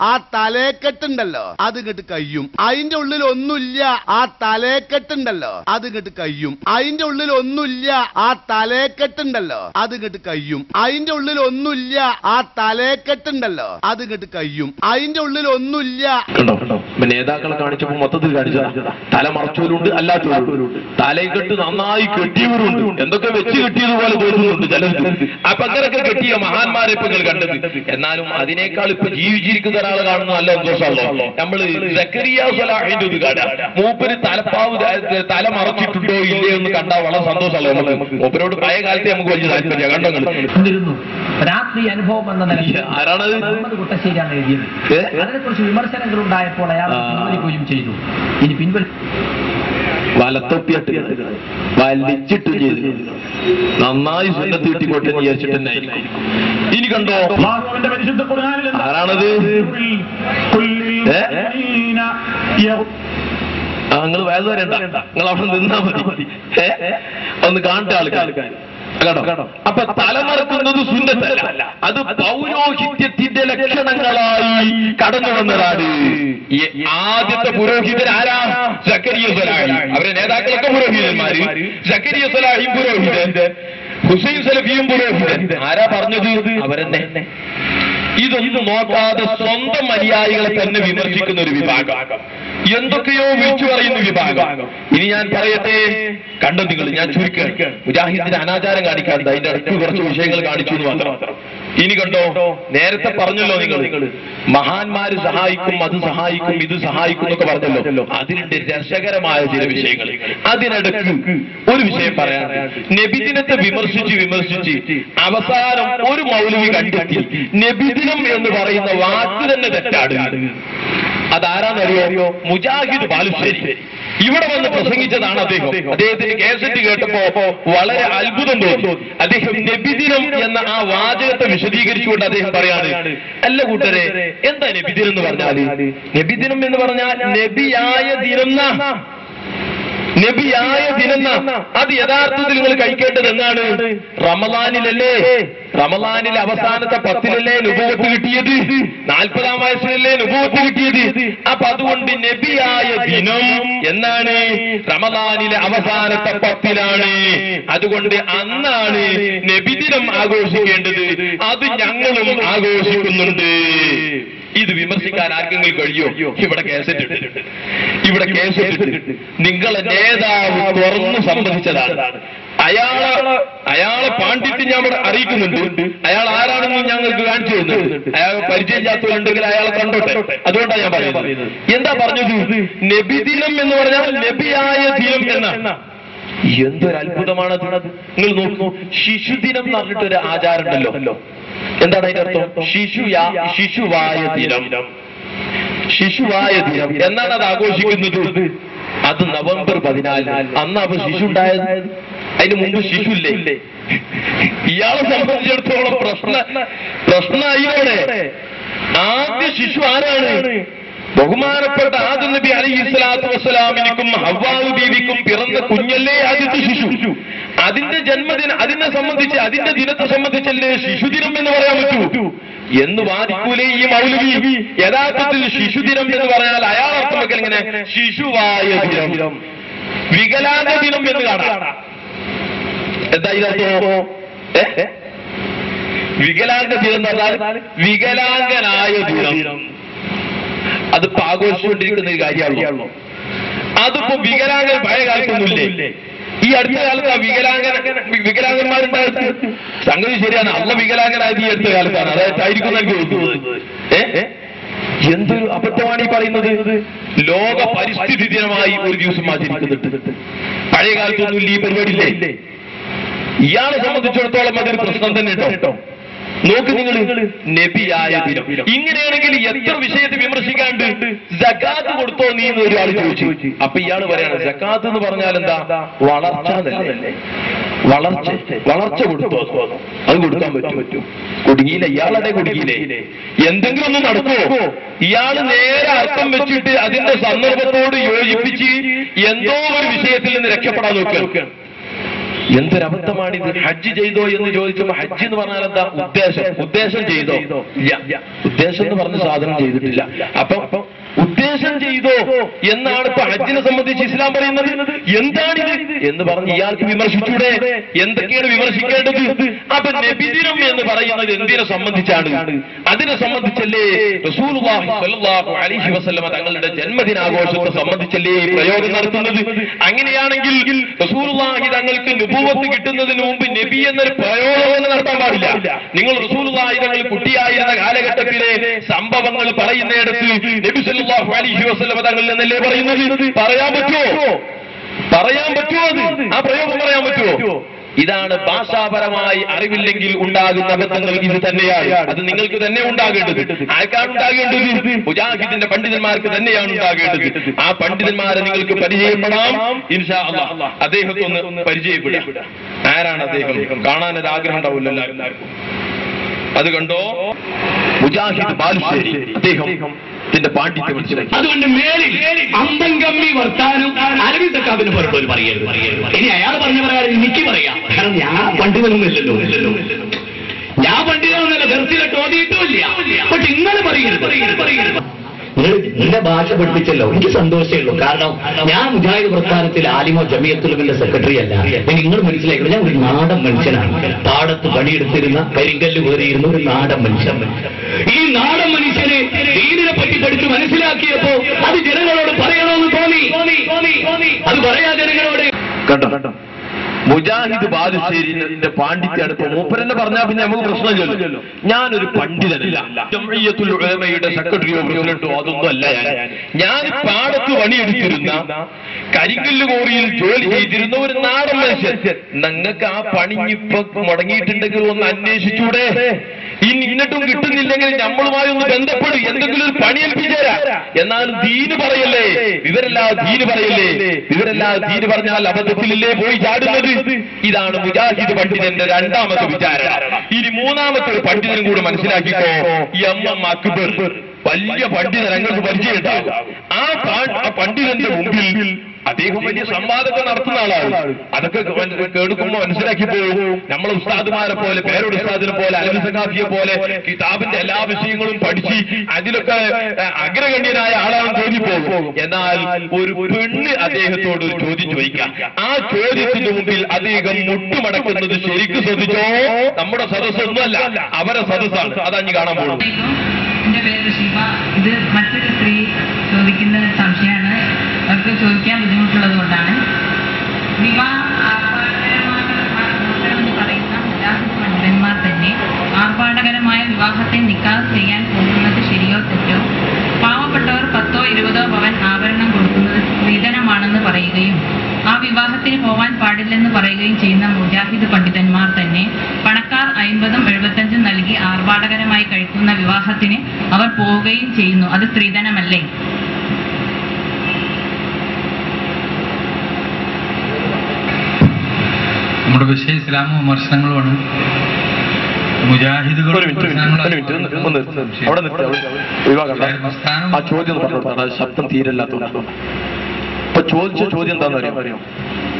ആ തലേക്കെട്ടുണ്ടല്ലോ അത് ഇങ്ങോട്ട് കയ്യും. അതിന്റെ ഉള്ളിൽ ഒന്നുമില്ല. ആ തലേക്കെട്ടുണ്ടല്ലോ അത് ഇങ്ങോട്ട് കയ്യും. അതിന്റെ ഉള്ളിൽ ഒന്നുമില്ല. ആ തലേക്കെട്ടുണ്ടല്ലോ അത് ഇങ്ങോട്ട് കയ്യും. അതിന്റെ ഉള്ളിൽ ഒന്നുമില്ല. ആ തലേക്കെട്ടുണ്ടല്ലോ അത് ഇങ്ങോട്ട് കയ്യും. അതിന്റെ ഉള്ളിൽ ഒന്നുമില്ല. നേതാക്കളെ കാണിച്ചപ്പോ മൊത്തത്തിൽ കാണിച്ചതാ. തല മറച്ചവരുണ്ട്, അല്ലാത്തവരുണ്ട്. തലയെക്കെട്ട് നന്നായി കെട്ടിയവരുണ്ട്, എന്തൊക്കെ വെച്ച് കെട്ടിയതുപോലെ തോന്നുന്നുണ്ട് ചിലർക്ക്. അപ്പൊ അങ്ങനെയൊക്കെ കെട്ടിയ മഹാന്മാരെ ഇപ്പൊ നിങ്ങൾ കണ്ടത്. എന്നാലും അതിനേക്കാൾ ഇപ്പൊ ജീവിച്ചിരിക്കുന്ന ഒരാൾ കാണുന്ന നല്ല സന്തോഷമല്ലോ. നമ്മള് സക്കരിയ സ്വലാഹിന്റെ ഇത് കാണാം. മൂപ്പര് തലപ്പാവ് തല മറച്ചിട്ടുണ്ടോ ഇല്ലേ എന്ന് കണ്ടാൽ വളരെ സന്തോഷമല്ലോ നമുക്ക്. മൂപ്പരോട് പഴയ കാലത്തെ നമുക്ക് വലിയ താല്പര്യം. കണ്ടോ രാത്രി അനുഭവം എന്ന നിലയിൽ ആരാണത്? കുട്ടശ്ശേരിയാണ് എഴുതിയത്. അതിനെക്കുറിച്ച് വിമർശനങ്ങൾ ഉണ്ടായപ്പോൾ അയാൾ പിൻവലിക്കുകയും ചെയ്തു. ഇനി വലത്തൊപ്പിയിട്ട് വലിച്ചിട്ട് ചെയ്തു. നന്നായി സുന്നത്ത് കിട്ടിക്കോട്ടെ എന്ന് വിചാരിച്ചിട്ട് തന്നെ ആയിരിക്കും. ഇനി കണ്ടോ ആരാണത്? നിങ്ങൾ വേദ വരണ്ട, നിങ്ങൾ അവിടെ നിന്നാ മതി. ഒന്ന് കാണട്ടെ ആൾക്കാർ. കേട്ടോ, അപ്പൊ തലമറക്കുന്നത് സുന്നത്തല്ല, അത് പൗരോഹിത്യത്തിന്റെ ലക്ഷണങ്ങളായി കടന്നു വന്നതാണ്. ആദ്യത്തെ പുരോഹിതൻ ആരാ? സക്കരിയ സ്വലാഹി. അവരുടെ നേതാക്കളൊക്കെ പുരോഹിതന്മാര്. സക്കരിയ സ്വലാഹി പുരോഹിതൻ, ഹുസൈൻ സലഫിയും പുരോഹിതൻ. ആരാ പറഞ്ഞത്? അവരെന്നെ. ഇതൊന്നും നോക്കാതെ സ്വന്തം അനുയായികളെ തന്നെ വിമർശിക്കുന്ന ഒരു വിഭാഗം, എന്തൊക്കെയോ വിളിച്ചു പറയുന്ന വിഭാഗം. ഇനി ഞാൻ പറയട്ടെ, കണ്ടോ നിങ്ങൾ? ഞാൻ ചുരുക്കം മുജാഹിദിന്റെ അനാചാരം കാണിക്കാറുണ്ട്, അതിന്റെ അടുത്ത് കുറച്ച് വിഷയങ്ങൾ കാണിച്ചു എന്ന് മാത്രം. ഇനി കണ്ടോ, നേരത്തെ പറഞ്ഞല്ലോ നിങ്ങൾ മഹാന്മാര് സഹായിക്കും, അത് സഹായിക്കും, ഇത് സഹായിക്കും എന്നൊക്കെ പറഞ്ഞല്ലോ. അതിന്റെ രസകരമായ ചില വിഷയങ്ങൾ. അതിനിടയ്ക്ക് ഒരു വിഷയം പറയാൻ, നബിദിനത്തെ വിമർശിച്ച് അവസാനം ഒരു മൗലവി കണ്ടെത്തി നബിദിനം എന്ന് പറയുന്ന വാക്ക് തന്നെ തെറ്റാണ്. അതാരാന്നറിയോ? മുജാഹിദ് ബാലുശ്ശേരി. ഇവിടെ വന്ന് പ്രസംഗിച്ചതാണ് അദ്ദേഹം. അദ്ദേഹത്തിന് കേസറ്റ് കേട്ടപ്പോ വളരെ അത്ഭുതം തോന്നി. അദ്ദേഹം നബിദിനം എന്ന ആ വാചകത്തെ വിശദീകരിച്ചുകൊണ്ട് അദ്ദേഹം പറയാണ്, അല്ല കൂട്ടരെ, എന്താ നബിദിനം എന്ന് പറഞ്ഞാല്? നബിദിനം എന്ന് പറഞ്ഞാൽ നബിയായ ദിനം. നബിയായ ദിനം അത് യഥാർത്ഥത്തിൽ നിങ്ങൾ കഴിക്കേണ്ടത് എന്നാണ്? റമദാനിലല്ലേ? റമദാനിലെ അവസാനത്തെ 10-ലല്ലേ നുബുവത്ത് കിട്ടിയത്? 40-ാം വയസ്സിലല്ലേ നുബുവത്ത് കിട്ടിയത്? അപ്പൊ അതുകൊണ്ട് നബിയായ ദിനം എന്നാണ് റമദാനിലെ അവസാനത്തെ 10-ലാണ്. അതുകൊണ്ട് അന്നാണ് നബിദിനം ആഘോഷിക്കേണ്ടത്. അത് ഞങ്ങളും ആഘോഷിക്കുന്നുണ്ട്. ഇത് വിമർശിക്കാൻ ആർക്കെങ്കിലും കഴിയോ? ഇവിടെ കേസറ്റ് ഇട്ടിട്ടുണ്ട്. നിങ്ങളെ നേതാവ് തുറന്നു സമ്മതിച്ചതാണ്. അയാളെ പാണ്ഡിത്യം ഞാൻ ഇവിടെ അറിയിക്കുന്നുണ്ട്. അയാൾ ആരാണെന്ന് ഞങ്ങൾക്ക് കാണിച്ചു തരുന്നുണ്ട്. അയാളെ പരിചയമില്ലാത്തവരുണ്ടെങ്കിൽ അയാളെ കണ്ടോട്ടെ. അതുകൊണ്ടാണ് ഞാൻ പറയുന്നത്. എന്താ പറഞ്ഞത്? നബിദിനം എന്ന് പറഞ്ഞാൽ നബിയായ ദിനം എന്നാണ്. എന്തൊരു അത്ഭുതമാണ് അത്. നിങ്ങൾ നോക്കൂ, ശിശുദിനം എന്ന് പറഞ്ഞിട്ടൊരു ആചാരം ഉണ്ടല്ലോ. എന്താണ് അതിന്റെ അർത്ഥം? ശിശുവായ ദിനം. ശിശുവായ ദിനം എന്നാണ് അത് ആഘോഷിക്കുന്നത്. അത് നവംബർ 14. അന്ന് അപ്പൊ ശിശു ഉണ്ടായത്. അതിന് മുമ്പ് ശിശു ഇല്ലേ? ഇയാളെ സംബന്ധിച്ചിടത്തോളം പ്രശ്നമായിവിടെ. ആദ്യ ശിശു ആരാണ്? ബഹുമാനപ്പെട്ട ആദം നബി അലൈഹിസ്സലാത്തു വസ്സലാമിനും ഹവ്വാ ബീവിക്കും പിറന്ന കുഞ്ഞല്ലേ ആദ്യത്തെ ശിശു. അതിന്റെ ജന്മദിനം, അതിനെ സംബന്ധിച്ച്, അതിന്റെ ദിനത്തെ സംബന്ധിച്ചല്ലേ ശിശുദിനം എന്ന് പറയാൻ പറ്റൂ എന്ന് വാദിക്കൂലേ ഈ മൗലവി? യഥാർത്ഥത്തിൽ ശിശുദിനം എന്ന് പറഞ്ഞാൽ അയാൾ അർത്ഥം വെക്കൽ ഇങ്ങനെ: ശിശുവായ ദിനം, വികലാംഗ ദിനം എന്ന് കാണാം. എന്താ ഇതിനകത്തോ? വികലാംഗ ദിനം എന്ന് പറഞ്ഞാൽ വികലാംഗനായ ദിനം. അതിപ്പോ ആഘോഷിച്ചുകൊണ്ടിരിക്കുന്ന ഒരു കാര്യമാണല്ലോ. അതിപ്പോ വികലാംഗൻ പഴയ കാലത്തൊന്നുമില്ലേ? ഈ അടുത്ത കാലത്ത് ആ വികലാംഗന്മാരുണ്ടായത്. സംഗതി ശരിയാണ്, അള്ള വികലാംഗനായത് ഈ അടുത്ത കാലത്താണ്. അതായിട്ടായിരിക്കും എനിക്ക് തോന്നുന്നത്. എന്തൊരു അബദ്ധമാണ് ഈ പറയുന്നത്. ലോക പരിസ്ഥിതി ദിനമായി ഒരു ദിവസം ആചരിക്കുന്നുണ്ട്. പഴയ കാലത്തൊന്നുമില്ല ഈ പരിപാടിയില്ലേ? ഇയാളെ സംബന്ധിച്ചിടത്തോളം അതൊരു പ്രശ്നം തന്നെ കേട്ടോ. നോക്ക് നിങ്ങൾ, നബിയായ ദിനം. ഇങ്ങനെയാണെങ്കിൽ എത്ര വിഷയത്തെ വിമർശിക്കാണ്ട്. സകാത്ത് കൊടുത്തോ നീ എന്ന് ഒരാൾ ചോദിച്ചു. അപ്പൊ ഇയാൾ പറയാണ്, സകാത്ത് എന്ന് പറഞ്ഞാൽ എന്താ? വളർച്ച. വളർച്ച കൊടുത്തോ? അത് കൊടുക്കാൻ പറ്റും. കുടുങ്ങിയില്ല, ഇയാളുടെ കുടുങ്ങിയില്ലേ? എന്തെങ്കിലും ഒന്ന് നടക്കുമോ? ഇയാള് നേരെ അർത്ഥം വെച്ചിട്ട് അതിന്റെ സന്ദർഭത്തോട് യോജിപ്പിച്ച് എന്തോ ഒരു വിഷയത്തിൽ നിന്ന് രക്ഷപ്പെടാൻ നോക്കുക. എന്തൊരബദ്ധമാണിത്. ഹജ്ജ് ചെയ്തോ എന്ന് ചോദിച്ചപ്പോ ഹജ്ജ് എന്ന് പറഞ്ഞാൽ എന്താ ഉദ്ദേശം ചെയ്തോ? ഇല്ല, ഉദ്ദേശം എന്ന് പറഞ്ഞ സാധനം ചെയ്തിട്ടില്ല. അപ്പൊ ഉദ്ദേശം ചെയ്തോ എന്നാണ് ഇപ്പൊ ഹജ്ജിനെ സംബന്ധിച്ച് ഇസ്ലാം പറയുന്നത്. എന്താണിത് എന്ന് പറഞ്ഞ് ഇയാൾക്ക് വിമർശിച്ചൂടെ? എന്തൊക്കെയാണ് വിമർശിക്കേണ്ടത്? അപ്പൊ നബിദിനം എന്ന് പറയുന്നത് എന്തിനെ സംബന്ധിച്ചാണ്? അതിനെ സംബന്ധിച്ചല്ലേ റസൂലുള്ളാഹി സ്വല്ലല്ലാഹു അലൈഹി വസല്ലമ തങ്ങളുടെ ജന്മദിനാഘോഷത്തെ സംബന്ധിച്ചല്ലേ ഈ പ്രയോഗം നടത്തുന്നത്? അങ്ങനെയാണെങ്കിൽ റസൂലുള്ളാഹി തങ്ങൾക്ക് നുബുവത്ത് കിട്ടുന്നതിന് മുമ്പ് നബി എന്നൊരു പ്രയോഗം നടത്താൻ പാടില്ല. നിങ്ങൾ റസൂലുള്ളാഹി തങ്ങൾ കുട്ടിയായിരുന്ന കാലഘട്ടത്തിലെ സംഭവങ്ങൾ പറയുന്നിടത്ത് നബി സല്ലല്ലാഹു അലൈഹി വസല്ലമ തങ്ങൾ എന്നല്ലേ പറയുന്നത്? പറയാൻ പറ്റുമോ? അത് ആ പ്രയോഗം പറയാൻ പറ്റുമോ? ഇതാണ് ഭാഷാപരമായി അറിവില്ലെങ്കിൽ ഉണ്ടാകുന്ന അബദ്ധങ്ങൾ. ഇത് തന്നെയാണ്, അത് നിങ്ങൾക്ക് തന്നെ ഉണ്ടാകേണ്ടത്. ആർക്കാണ് ഉണ്ടാകേണ്ടത്? മുജാഹിദിന്റെ പണ്ഡിതന്മാർക്ക് തന്നെയാണ് ഉണ്ടാകേണ്ടത്. ആ പണ്ഡിതന്മാരെ നിങ്ങൾക്ക് പരിചയപ്പെടാം ഇൻഷാ അല്ലാഹ്. അദ്ദേഹത്തെ ഒന്ന് പരിചയപ്പെടുക. ആരാണ് അദ്ദേഹം? കാണാനൊരു ആഗ്രഹം ഉണ്ടാവില്ല എല്ലാവർക്കും. അത് കണ്ടോ? മുജാഹിദ് ബാലുശ്ശേരി. അദ്ദേഹം ഇതിന്റെ പാണ്ഡിത്യം മനസ്സിലാക്കി. അതുകൊണ്ട് മേലിൽ അമ്പം കമ്മി വർത്താനം അലവി സക്കാബിന് പുറത്തോൽ പറയരുത്. ഇനി അയാൾ പറഞ്ഞു പറയാൻ എനിക്ക് പറയാം. കാരണം ഞാൻ പണ്ഡിതനൊന്നുമില്ലല്ലോ. ഞാൻ പണ്ഡിതനൊന്നുമല്ല, ദർസിലിട്ട് ഓതിയിട്ടുമില്ല. പക്ഷെ ഇങ്ങനെ പറയരുത്. നിന്റെ ഭാഷ പഠിപ്പിച്ചല്ലോ, എനിക്ക് സന്തോഷമേ ഉള്ളൂ. കാരണം ഞാൻ മുജാഹിദ് പ്രസ്ഥാനത്തിൽ ആലിമോ ജമിയത്തുലമിന്റെ സെക്രട്ടറി അല്ല. നിങ്ങൾ മനസ്സിലാക്കണം, ഞാൻ ഒരു നാടൻ മനുഷ്യനാണ്. പാടത്ത് പണിയെടുത്തിരുന്ന കരിങ്കല്ല് കയറിയിരുന്ന ഒരു നാടൻ മനുഷ്യൻ. ഈ നാടൻ മനുഷ്യനെ ദീനിനെ പറ്റി പഠിച്ച് മനസ്സിലാക്കിയപ്പോ അത് ജനങ്ങളോട് പറയണമെന്ന് തോന്നി. അത് പറയാ ജനങ്ങളോട്. കേട്ടോ, മുജാഹിദ് ബാലുശ്ശേരിന്റെ പാണ്ഡിത്യാണ്. ഇപ്പൊ മൂപ്പരെന്നെ പറഞ്ഞാൽ പിന്നെ നമുക്ക് പ്രശ്നമില്ലല്ലോ. ഞാനൊരു പണ്ഡിതനല്ല, ജംഇയ്യത്തുൽ ഉലമയുടെ സെക്രട്ടറിയോ പ്രസിഡന്റോ അതൊന്നും അല്ല. ഞാൻ പാടത്ത് പണിയെടുത്തിരുന്ന കരിങ്കല്ല് കോറിയിൽ ജോലി ചെയ്തിരുന്ന ഒരു നാടൻ മനുഷ്യൻ. നിങ്ങൾക്ക് ആ പണിഞ്ഞിപ്പോ മുടങ്ങിയിട്ടുണ്ടെങ്കിൽ ഒന്ന് അന്വേഷിച്ചൂടെ? എന്നിട്ടും കിട്ടുന്നില്ലെങ്കിൽ നമ്മളുമായി ഒന്ന് ബന്ധപ്പെടും, എന്തെങ്കിലും ഒരു പണി ഏൽപ്പിച്ചേരാ. എന്നാലും ദീന് പറയല്ലേ, വിവരല്ലാതെ ദീന് പറയല്ലേ. വിവരല്ലാതെ ദീന് പറഞ്ഞാൽ അബദ്ധത്തിലല്ലേ പോയി ചാടുന്നത്. ഇതാണ് മുജാഹിദ് പണ്ഡിതന്റെ രണ്ടാമത്തെ വിചാരം. ഇനി മൂന്നാമത്തെ ഒരു പണ്ഡിതനും കൂടെ മനസ്സിലാക്കിക്കോ. എം അക്ബർ. വലിയ പണ്ഡിതൻ, ഞങ്ങൾക്ക് പരിചയമുണ്ടാകും. ആ പണ്ഡിതന്റെ മുമ്പിൽ അദ്ദേഹം വലിയ സംവാദമൊക്കെ നടത്തുന്ന ആളാണ്. അതൊക്കെ കേൾക്കുമ്പോ മനസ്സിലാക്കി പോകും. നമ്മളെ ഉസ്താദുമാരെ പോലെ, പേരോട് ഉസ്താദിനെ പോലെ, അലവി സഖാഫിയെ പോലെ കിതാബിന്റെ എല്ലാ വിഷയങ്ങളും പഠിച്ച് അതിലൊക്കെ അഗ്രഗണ്യനായ ആളാണ് തോന്നിപ്പോകും. എന്നാൽ ഒരു പെണ്ണ് അദ്ദേഹത്തോട് ഒരു ചോദ്യം ചോദിക്കാം. ആ ചോദ്യത്തിന് മുമ്പിൽ അദ്ദേഹം മുട്ടുമടക്കുന്നത് ശരിക്കും ശ്രദ്ധിച്ചോ? നമ്മുടെ സദസ്സൊന്നുമല്ല, അവരെ സദസ്സാണ്. അതാ ഞാൻ കാണാൻ പോകുന്നത്. എന്റെ പേര് ഷിബ. ഇത് മറ്റൊരു സ്ത്രീ ചോദിക്കുന്ന സംശയമാണ്. അവർക്ക് ചോദിക്കാൻ ബുദ്ധിമുട്ടുള്ളത് കൊണ്ടാണ്. വിവാഹം ആർഭാടകരമാണെന്ന് പറയുന്ന മുജാഹിദ് പണ്ഡിതന്മാർ തന്നെ ആർഭാടകരമായ വിവാഹത്തെ നിക്കാഹ് ചെയ്യാൻ പോകുന്നത് ശരിയോ തെറ്റോ? പാവപ്പെട്ടവർ 10ഓ 20ഓ പവൻ ആഭരണം കൊടുക്കുന്നത് സ്ത്രീധനമാണെന്ന് പറയുകയും ആ വിവാഹത്തിന് പോവാൻ പാടില്ലെന്ന് പറയുകയും ചെയ്യുന്ന മുജാഹിദ് പണ്ഡിതന്മാർ തന്നെ പണക്കാർ 50ഉം 75ഉം നൽകി ആർഭാടകരമായി കഴിക്കുന്ന വിവാഹത്തിന് അവർ പോവുകയും ചെയ്യുന്നു. അത് സ്ത്രീധനമല്ലേ? നമ്മുടെ വിഷയ ഇസ്ലാമോ വിമർശനങ്ങളുമാണ്. മുജാഹിദുകളും ശബ്ദം തീരല്ലാത്ത. അപ്പൊ ചോദിച്ച ചോദ്യം എന്താണെന്ന് അറിയാം?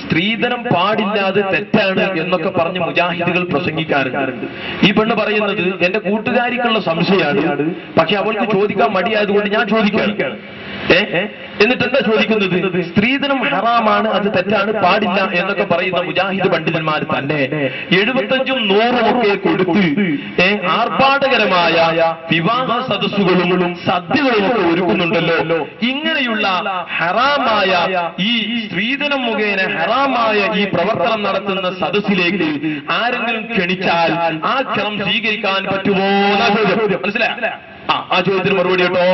സ്ത്രീധനം പാടില്ലാതെ തെറ്റാണ് എന്നൊക്കെ പറഞ്ഞ് മുജാഹിദുകൾ പ്രസംഗിക്കാറുണ്ട്. ഈ പെണ്ണ് പറയുന്നത് എന്റെ കൂട്ടുകാരിക്കുള്ള സംശയമാണ്, പക്ഷെ അവൾക്ക് ചോദിക്കാൻ മടിയായതുകൊണ്ട് ഞാൻ ചോദിക്കുകയാണ്. എന്നിട്ട് എന്താ ചോദിക്കുന്നത്? സ്ത്രീധനം ഹറാമാണ്, അത് തെറ്റാണ്, പാടില്ല എന്നൊക്കെ പറയുന്ന മുജാഹിദ് പണ്ഡിതന്മാർ തന്നെ 75ഉം 100ഉം ഒക്കെ കൊടുത്ത് ആർഭാടകരമായ വിവാഹ സദസ്സുകളും സദ്യകളും ഒക്കെ ഒരുക്കുന്നുണ്ടല്ലോ. ഇങ്ങനെയുള്ള ഹറാമായ ഈ സ്ത്രീധനം മുഖേന ഹറാമായ ഈ പ്രവർത്തനം നടത്തുന്ന സദസ്സിലേക്ക് ആരെങ്കിലും ക്ഷണിച്ചാൽ ആ ക്ഷണം സ്വീകരിക്കാൻ പറ്റുമോ? മനസ്സിലായ ആ ചോദ്യത്തിന് മറുപടി കേട്ടോ.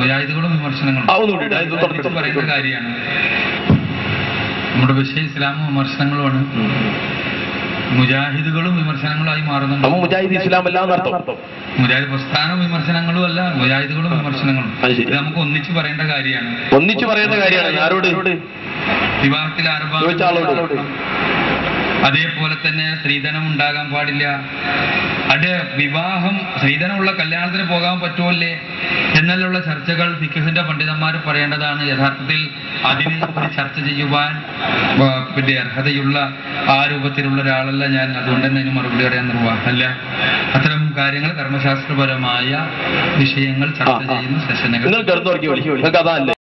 മുജാഹിദുകളും വിമർശനങ്ങളും പറയുന്ന കാര്യമാണ്. നമ്മുടെ വിഷയ ഇസ്ലാമോ വിമർശനങ്ങളുമാണ്. മുജാഹിദുകളും വിമർശനങ്ങളായി മാറുന്നുണ്ട്. മുജാഹിദ് ഇസ്ലാം അല്ല എന്നർത്ഥം. മുജാഹിദ് പ്രസ്ഥാനം വിമർശനങ്ങളും അല്ല, മുജാഹിദുകളും വിമർശനങ്ങളും. ഇത് നമുക്ക് ഒന്നിച്ചു പറയേണ്ട കാര്യമാണ്. ഒന്നിച്ചു പറയേണ്ട കാര്യമാണ്. ആരോട്? വിവാഹത്തിൽ ആർഭാടം, അതേപോലെ തന്നെ സ്ത്രീധനം ഉണ്ടാകാൻ പാടില്ല, അതിന്റെ വിവാഹം സ്ത്രീധനമുള്ള കല്യാണത്തിന് പോകാൻ പറ്റുമല്ലേ എന്നുള്ള ചർച്ചകൾ ഫിഖഹിന്റെ പണ്ഡിതന്മാർ പറയേണ്ടതാണ്. യഥാർത്ഥത്തിൽ അതിന് ഒരു ചർച്ച ചെയ്യുവാൻ പിന്നെ അർഹതയുള്ള ആ രൂപത്തിലുള്ള ഒരാളല്ല ഞാൻ. അതുകൊണ്ട് തന്നെ അതിന് മറുപടി പറയാൻ നിർവാഹമല്ല. അത്തരം കാര്യങ്ങൾ കർമ്മശാസ്ത്രപരമായ വിഷയങ്ങൾ ചർച്ച ചെയ്യുന്ന സെഷനുകൾ